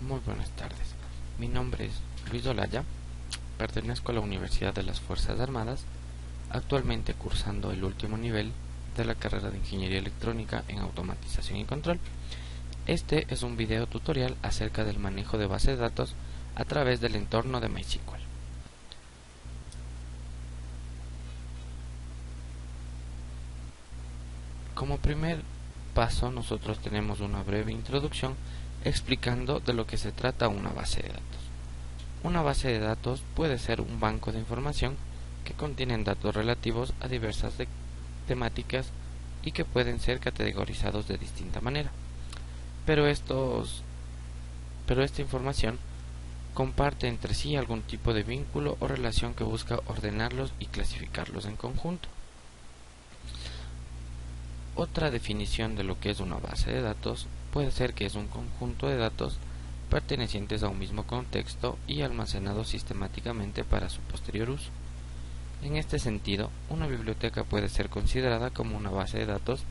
Muy buenas tardes. Mi nombre es Luis Olaya, pertenezco a la Universidad de las Fuerzas Armadas, actualmente cursando el último nivel de la carrera de Ingeniería Electrónica en Automatización y Control. Este es un video tutorial acerca del manejo de bases de datos a través del entorno de MySQL. Como primer paso, nosotros tenemos una breve introducción explicando de lo que se trata una base de datos. Una base de datos puede ser un banco de información que contienen datos relativos a diversas temáticas y que pueden ser categorizados de distinta manera. Pero esta información comparte entre sí algún tipo de vínculo o relación que busca ordenarlos y clasificarlos en conjunto. Otra definición de lo que es una base de datos puede ser que es un conjunto de datos pertenecientes a un mismo contexto y almacenados sistemáticamente para su posterior uso. En este sentido, una biblioteca puede ser considerada como una base de datos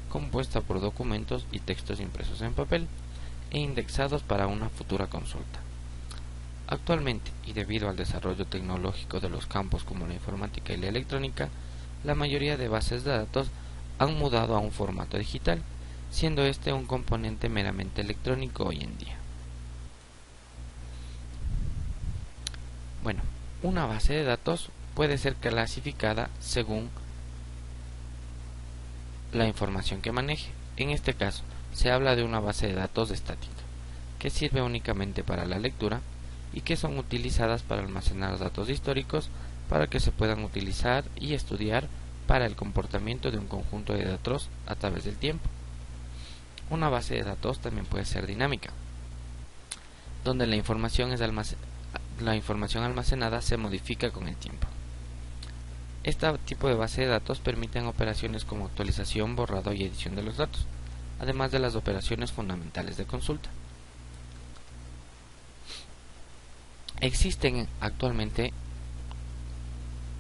compuesta por documentos y textos impresos en papel e indexados para una futura consulta. Actualmente, y debido al desarrollo tecnológico de los campos como la informática y la electrónica, la mayoría de bases de datos han mudado a un formato digital, siendo este un componente meramente electrónico hoy en día. Bueno, una base de datos puede ser clasificada según la información que maneje. En este caso, se habla de una base de datos estática, que sirve únicamente para la lectura y que son utilizadas para almacenar datos históricos para que se puedan utilizar y estudiar para el comportamiento de un conjunto de datos a través del tiempo. Una base de datos también puede ser dinámica, donde la información almacenada se modifica con el tiempo. Este tipo de base de datos permiten operaciones como actualización, borrado y edición de los datos, además de las operaciones fundamentales de consulta. Existen actualmente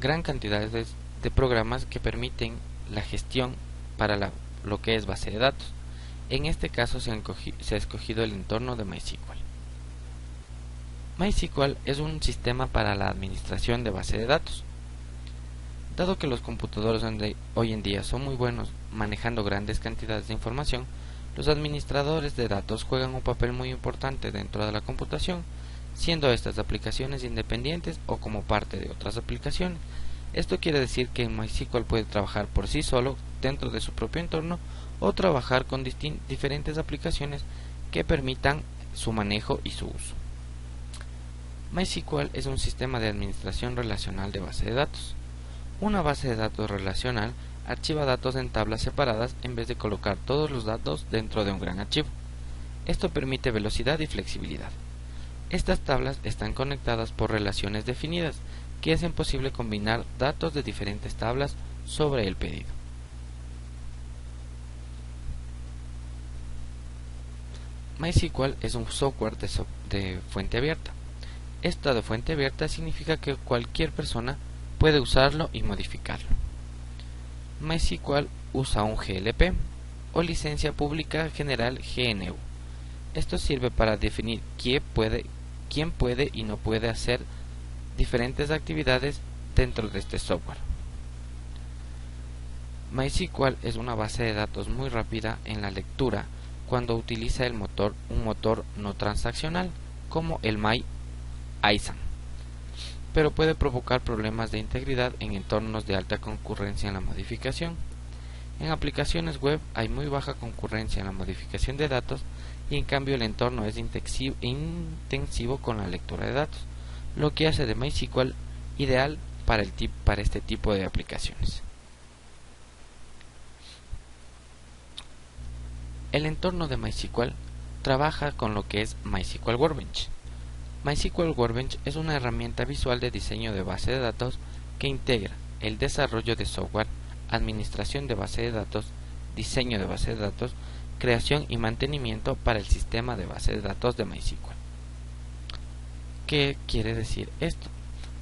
gran cantidad de programas que permiten la gestión para lo que es base de datos. En este caso se ha escogido el entorno de MySQL. MySQL es un sistema para la administración de base de datos. Dado que los computadores hoy en día son muy buenos manejando grandes cantidades de información, los administradores de datos juegan un papel muy importante dentro de la computación, siendo estas aplicaciones independientes o como parte de otras aplicaciones. Esto quiere decir que MySQL puede trabajar por sí solo dentro de su propio entorno o trabajar con diferentes aplicaciones que permitan su manejo y su uso. MySQL es un sistema de administración relacional de base de datos. Una base de datos relacional archiva datos en tablas separadas en vez de colocar todos los datos dentro de un gran archivo. Esto permite velocidad y flexibilidad. Estas tablas están conectadas por relaciones definidas que hacen posible combinar datos de diferentes tablas sobre el pedido. MySQL es un software de fuente abierta. Esto de fuente abierta significa que cualquier persona puede usarlo y modificarlo. MySQL usa un GLP o licencia pública general GNU. Esto sirve para definir quién puede y no puede hacer diferentes actividades dentro de este software. MySQL es una base de datos muy rápida en la lectura cuando utiliza un motor no transaccional como el MyISAM, pero puede provocar problemas de integridad en entornos de alta concurrencia en la modificación. En aplicaciones web hay muy baja concurrencia en la modificación de datos y en cambio el entorno es intensivo con la lectura de datos, lo que hace de MySQL ideal para este tipo de aplicaciones. El entorno de MySQL trabaja con lo que es MySQL Workbench. MySQL Workbench es una herramienta visual de diseño de base de datos que integra el desarrollo de software, administración de base de datos, diseño de base de datos, creación y mantenimiento para el sistema de base de datos de MySQL. ¿Qué quiere decir esto?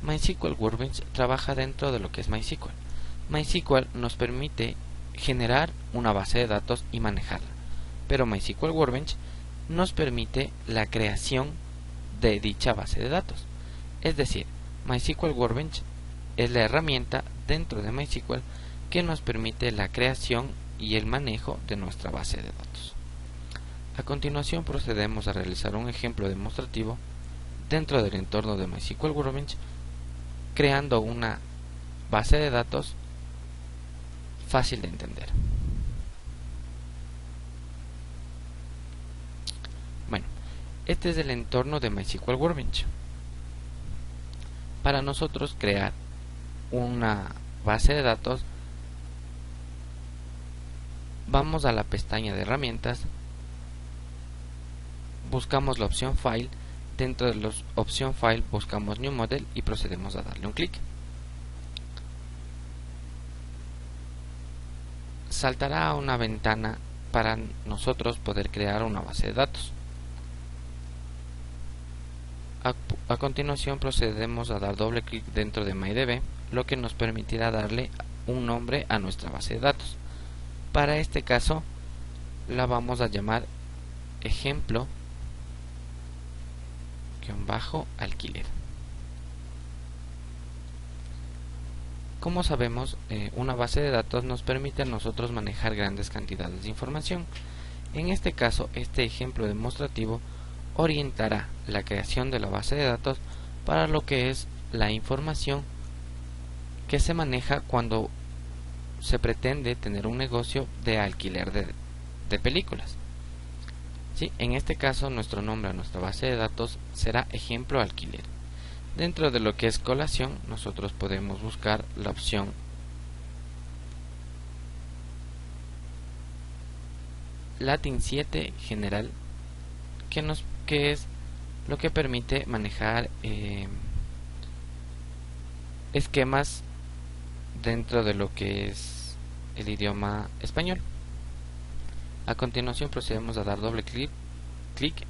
MySQL Workbench trabaja dentro de lo que es MySQL. MySQL nos permite generar una base de datos y manejarla, pero MySQL Workbench nos permite la creación de dicha base de datos. Es decir, MySQL Workbench es la herramienta dentro de MySQL que nos permite la creación y el manejo de nuestra base de datos. A continuación procedemos a realizar un ejemplo demostrativo dentro del entorno de MySQL Workbench, creando una base de datos fácil de entender. Bueno, este es el entorno de MySQL Workbench. Para nosotros crear una base de datos, vamos a la pestaña de herramientas, buscamos la opción File, dentro de la opción File buscamos New Model y procedemos a darle un clic. Saltará una ventana para nosotros poder crear una base de datos. A continuación procedemos a dar doble clic dentro de MyDB, lo que nos permitirá darle un nombre a nuestra base de datos. Para este caso la vamos a llamar ejemplo -alquiler. Como sabemos, una base de datos nos permite a nosotros manejar grandes cantidades de información. En este caso, este ejemplo demostrativo orientará la creación de la base de datos para lo que es la información que se maneja cuando se pretende tener un negocio de alquiler de películas. ¿Sí? En este caso, nuestro nombre a nuestra base de datos será ejemplo alquiler. Dentro de lo que es colación, nosotros podemos buscar la opción Latin 7 general, que es lo que permite manejar esquemas dentro de lo que es el idioma español. A continuación procedemos a dar doble clic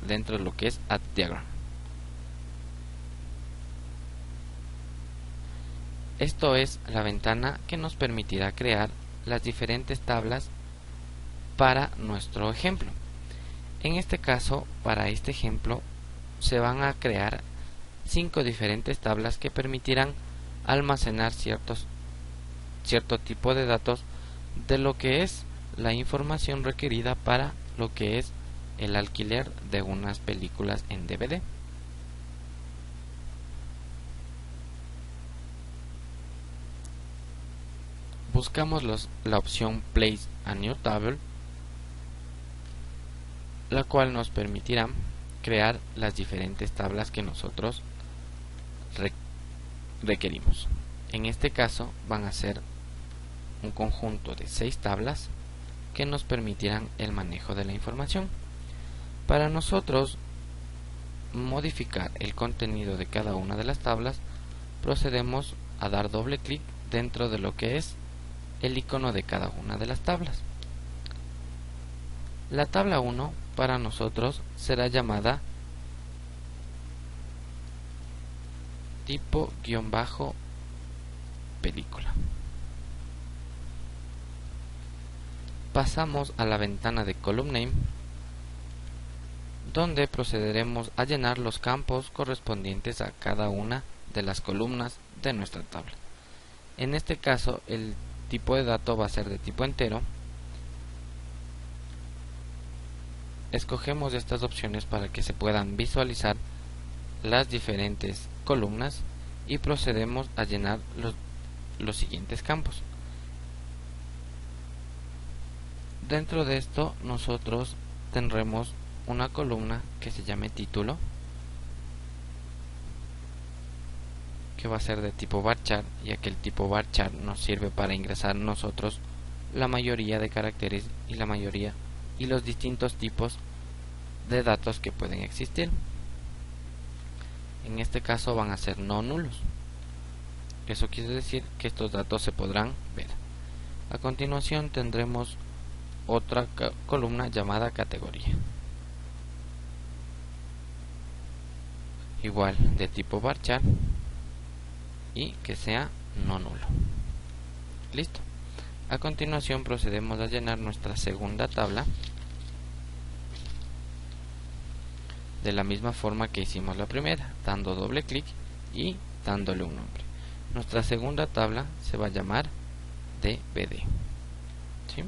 dentro de lo que es Add Diagram. Esto es la ventana que nos permitirá crear las diferentes tablas para nuestro ejemplo. En este caso, para este ejemplo, se van a crear 5 diferentes tablas que permitirán almacenar cierto tipo de datos de lo que es la información requerida para lo que es el alquiler de unas películas en DVD. Buscamos la opción Place a New Table, la cual nos permitirá crear las diferentes tablas que nosotros requerimos. En este caso van a ser un conjunto de 6 tablas que nos permitirán el manejo de la información. Para nosotros modificar el contenido de cada una de las tablas, procedemos a dar doble clic dentro de lo que es el icono de cada una de las tablas. La tabla 1 para nosotros será llamada tipo-película. Pasamos a la ventana de Column Name, donde procederemos a llenar los campos correspondientes a cada una de las columnas de nuestra tabla. En este caso, el tipo de dato va a ser de tipo entero. Escogemos estas opciones para que se puedan visualizar las diferentes columnas y procedemos a llenar los siguientes campos. Dentro de esto nosotros tendremos una columna que se llame título, que va a ser de tipo varchar, ya que el tipo varchar nos sirve para ingresar nosotros la mayoría de caracteres y los distintos tipos de datos que pueden existir. En este caso van a ser no nulos. Eso quiere decir que estos datos se podrán ver. A continuación tendremos otra columna llamada categoría, igual de tipo varchar y que sea no nulo. Listo. A continuación procedemos a llenar nuestra segunda tabla, de la misma forma que hicimos la primera, dando doble clic y dándole un nombre. Nuestra segunda tabla se va a llamar DVD. ¿Sí?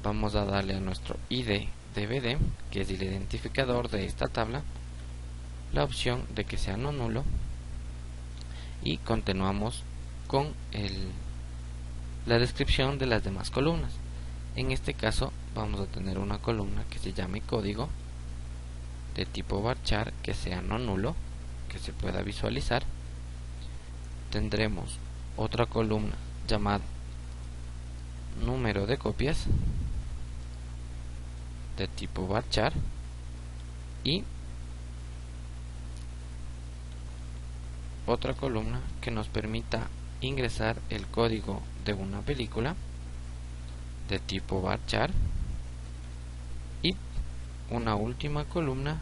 Vamos a darle a nuestro ID DVD, que es el identificador de esta tabla, la opción de que sea no nulo, y continuamos con la descripción de las demás columnas. En este caso vamos a tener una columna que se llame código, de tipo varchar, que sea no nulo, que se pueda visualizar. Tendremos otra columna llamada número de copias, de tipo varchar, y otra columna que nos permita ingresar el código de una película, de tipo varchar, y una última columna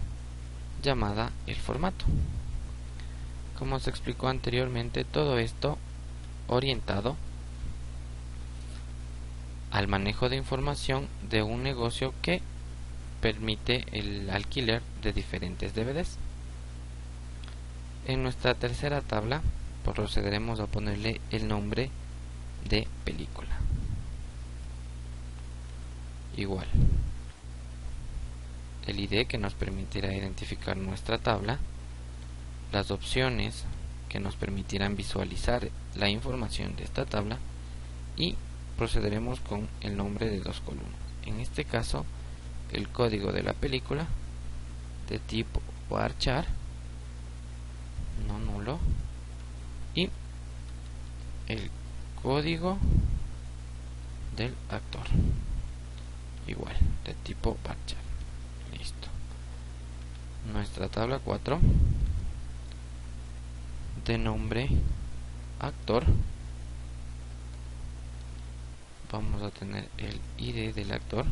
llamada el formato. Como se explicó anteriormente, todo esto orientado al manejo de información de un negocio que permite el alquiler de diferentes DVDs. En nuestra tercera tabla procederemos a ponerle el nombre de película. Igual, el ID que nos permitirá identificar nuestra tabla, las opciones que nos permitirán visualizar la información de esta tabla, y procederemos con el nombre de dos columnas. En este caso, el código de la película, de tipo varchar, no nulo, y el código del actor, igual, de tipo varchar. Listo. Nuestra tabla 4, de nombre actor, vamos a tener el ID del actor,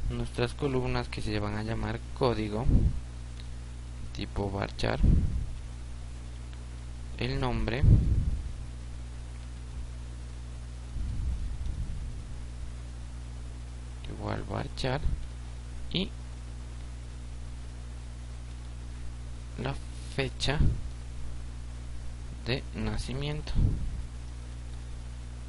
nuestras columnas que se van a llamar código, tipo varchar, el nombre, igual varchar, y la fecha de nacimiento.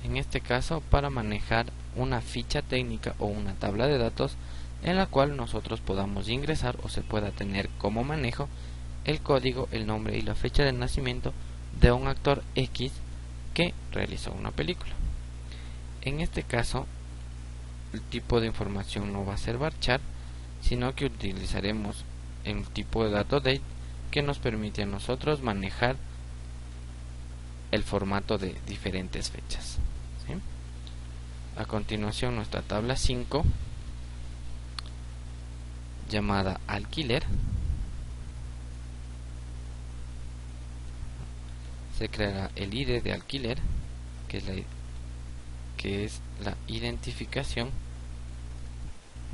En este caso, para manejar una ficha técnica o una tabla de datos en la cual nosotros podamos ingresar o se pueda tener como manejo el código, el nombre y la fecha de nacimiento de un actor X que realizó una película. En este caso, el tipo de información no va a ser varchar, sino que utilizaremos el tipo de dato date, que nos permite a nosotros manejar el formato de diferentes fechas. ¿Sí? A continuación, nuestra tabla 5, llamada alquiler, se creará el ID de alquiler, que es la identificación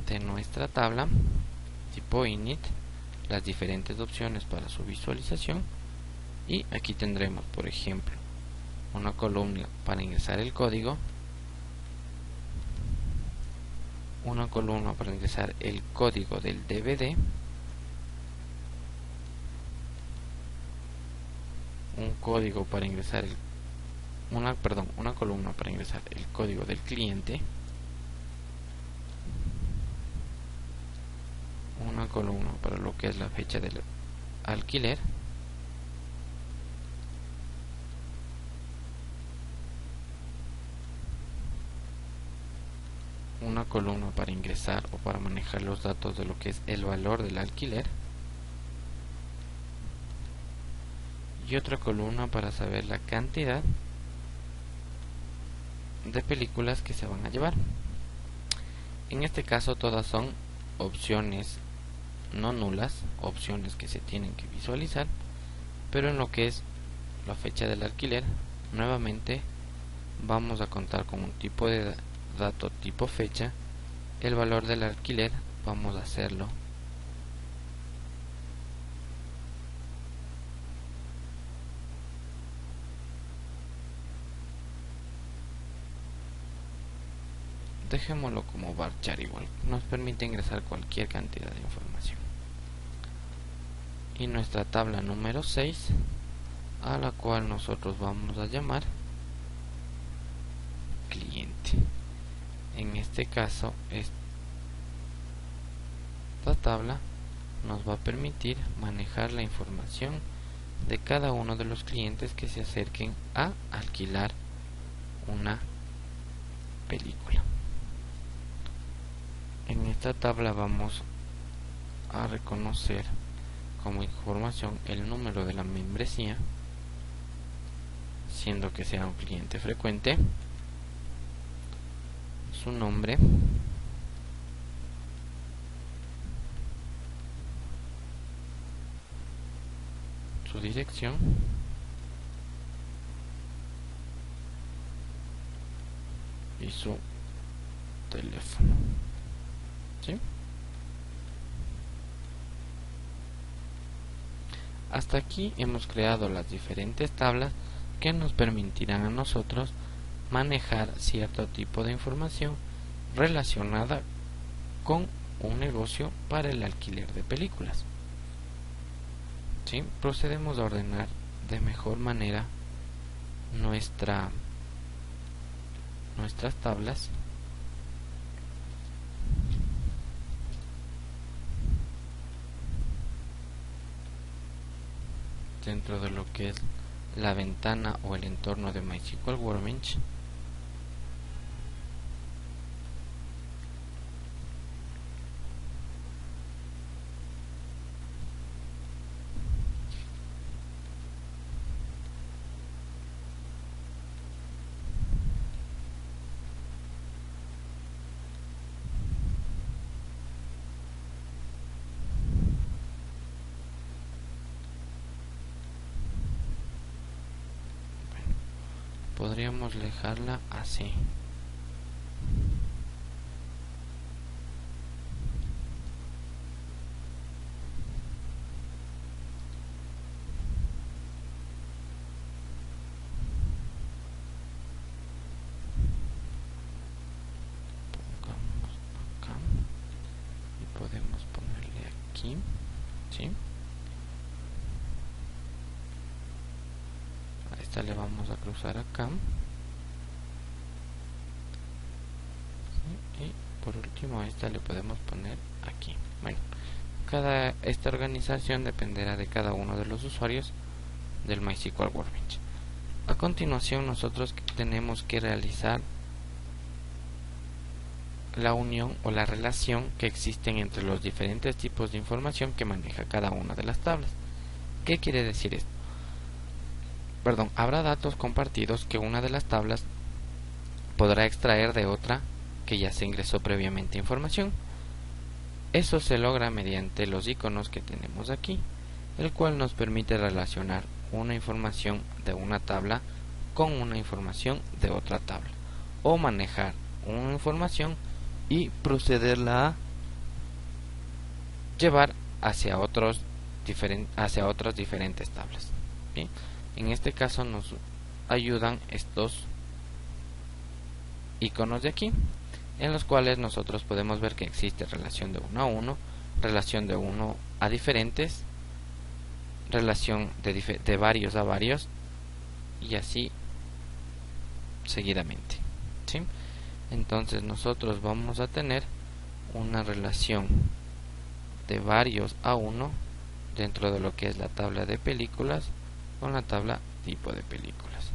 de nuestra tabla, tipo init, las diferentes opciones para su visualización, y aquí tendremos, por ejemplo, una columna para ingresar el código, una columna para ingresar el código del DVD, un código para ingresar una columna para ingresar el código del cliente, una columna para lo que es la fecha del alquiler, una columna para ingresar o para manejar los datos de lo que es el valor del alquiler, y otra columna para saber la cantidad de películas que se van a llevar. En este caso todas son opciones no nulas, opciones que se tienen que visualizar, pero en lo que es la fecha del alquiler, nuevamente vamos a contar con un tipo de dato tipo fecha. El valor del alquiler vamos a hacerlo dejémoslo como varchar igual, nos permite ingresar cualquier cantidad de información. Y nuestra tabla número 6, a la cual nosotros vamos a llamar cliente. En este caso, esta tabla nos va a permitir manejar la información de cada uno de los clientes que se acerquen a alquilar una película. En esta tabla vamos a reconocer como información el número de la membresía, siendo que sea un cliente frecuente, su nombre, su dirección y su teléfono. ¿Sí? Hasta aquí hemos creado las diferentes tablas que nos permitirán a nosotros manejar cierto tipo de información relacionada con un negocio para el alquiler de películas. ¿Sí? Procedemos a ordenar de mejor manera nuestras tablas dentro de lo que es la ventana o el entorno de MySQL Workbench. Podríamos dejarla así. Pongamos acá y podemos ponerle aquí, ¿sí? A esta le vamos a cruzar acá. Y por último a esta le podemos poner aquí. Bueno, esta organización dependerá de cada uno de los usuarios del MySQL Workbench. A continuación nosotros tenemos que realizar la unión o la relación que existen entre los diferentes tipos de información que maneja cada una de las tablas. ¿Qué quiere decir esto? Habrá datos compartidos que una de las tablas podrá extraer de otra que ya se ingresó previamente información. Eso se logra mediante los iconos que tenemos aquí, el cual nos permite relacionar una información de una tabla con una información de otra tabla, o manejar una información y procederla a llevar hacia otras diferentes tablas. ¿Sí? En este caso nos ayudan estos iconos de aquí, en los cuales nosotros podemos ver que existe relación de 1 a 1, relación de 1 a diferentes, relación de varios a varios, y así seguidamente. ¿Sí? Entonces nosotros vamos a tener una relación de varios a 1 dentro de lo que es la tabla de películas con la tabla tipo de películas.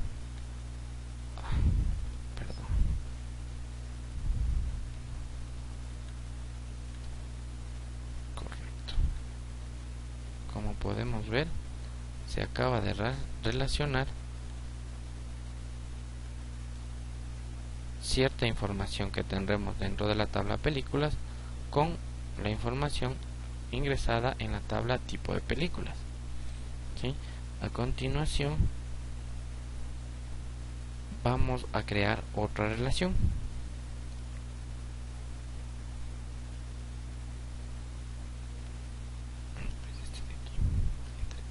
Como podemos ver, se acaba de relacionar cierta información que tendremos dentro de la tabla películas con la información ingresada en la tabla tipo de películas. ¿Sí? A continuación vamos a crear otra relación.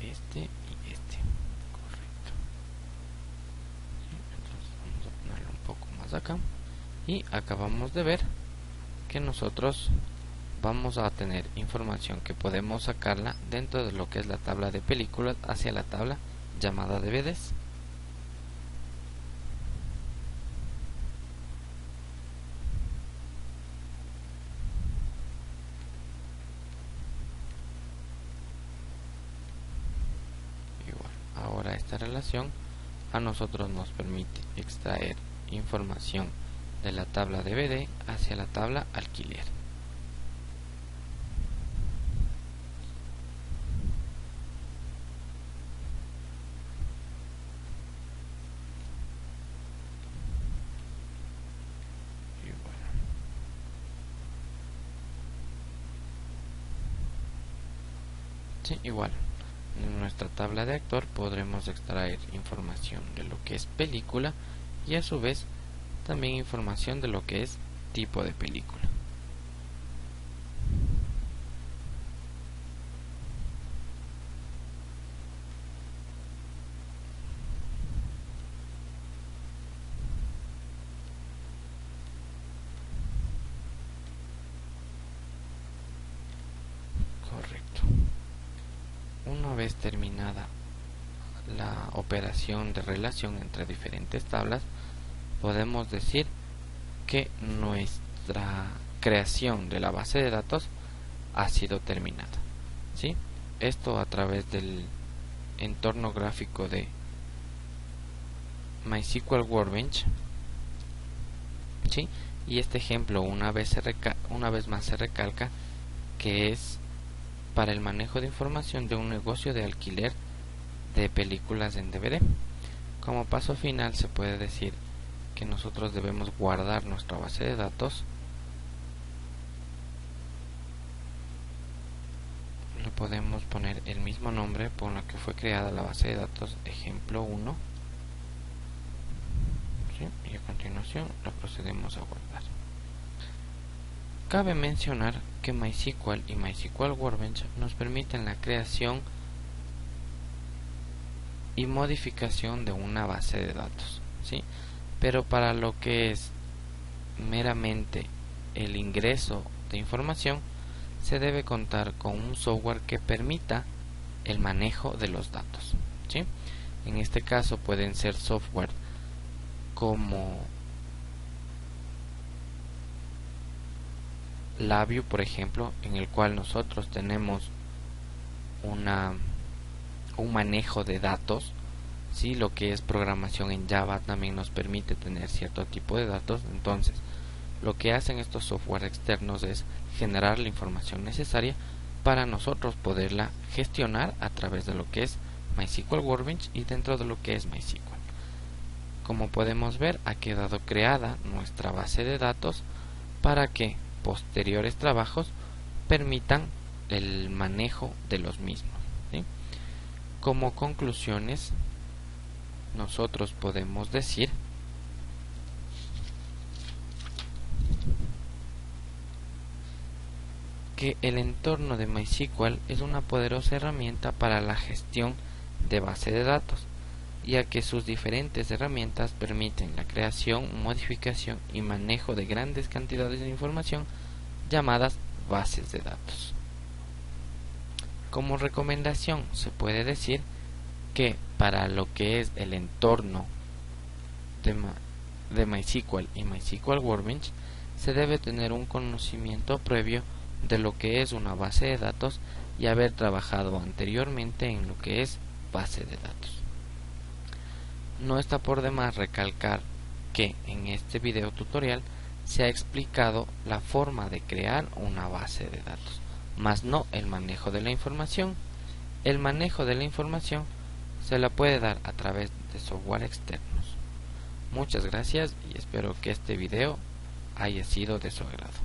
Este y este, correcto. Entonces vamos a ponerlo un poco más acá Y acabamos de ver que nosotros vamos a tener información que podemos sacarla dentro de lo que es la tabla de películas hacia la tabla llamada DVDs. Ahora esta relación a nosotros nos permite extraer información de la tabla DVD hacia la tabla alquiler. Sí, igual. En nuestra tabla de actor podremos extraer información de lo que es película y a su vez también información de lo que es tipo de película. Correcto. Una vez terminada la operación de relación entre diferentes tablas, podemos decir que nuestra creación de la base de datos ha sido terminada. ¿Sí? Esto a través del entorno gráfico de MySQL Workbench. ¿Sí? Y este ejemplo una vez más se recalca que es para el manejo de información de un negocio de alquiler de películas en DVD. Como paso final se puede decir que nosotros debemos guardar nuestra base de datos. Le podemos poner el mismo nombre por el que fue creada la base de datos, ejemplo 1. ¿Sí? Y a continuación la procedemos a guardar. Cabe mencionar que MySQL y MySQL Workbench nos permiten la creación y modificación de una base de datos, ¿sí? Pero para lo que es meramente el ingreso de información, se debe contar con un software que permita el manejo de los datos, ¿sí? En este caso pueden ser software como LabVIEW, por ejemplo, en el cual nosotros tenemos un manejo de datos, ¿sí? Lo que es programación en Java también nos permite tener cierto tipo de datos. Entonces, lo que hacen estos software externos es generar la información necesaria para nosotros poderla gestionar a través de lo que es MySQL Workbench y dentro de lo que es MySQL. Como podemos ver, ha quedado creada nuestra base de datos para que posteriores trabajos permitan el manejo de los mismos, ¿sí? Como conclusiones, nosotros podemos decir que el entorno de MySQL es una poderosa herramienta para la gestión de base de datos, ya que sus diferentes herramientas permiten la creación, modificación y manejo de grandes cantidades de información llamadas bases de datos. Como recomendación se puede decir que para lo que es el entorno de MySQL y MySQL Workbench se debe tener un conocimiento previo de lo que es una base de datos y haber trabajado anteriormente en lo que es base de datos. No está por demás recalcar que en este video tutorial se ha explicado la forma de crear una base de datos, más no el manejo de la información. El manejo de la información se la puede dar a través de software externos. Muchas gracias y espero que este video haya sido de su agrado.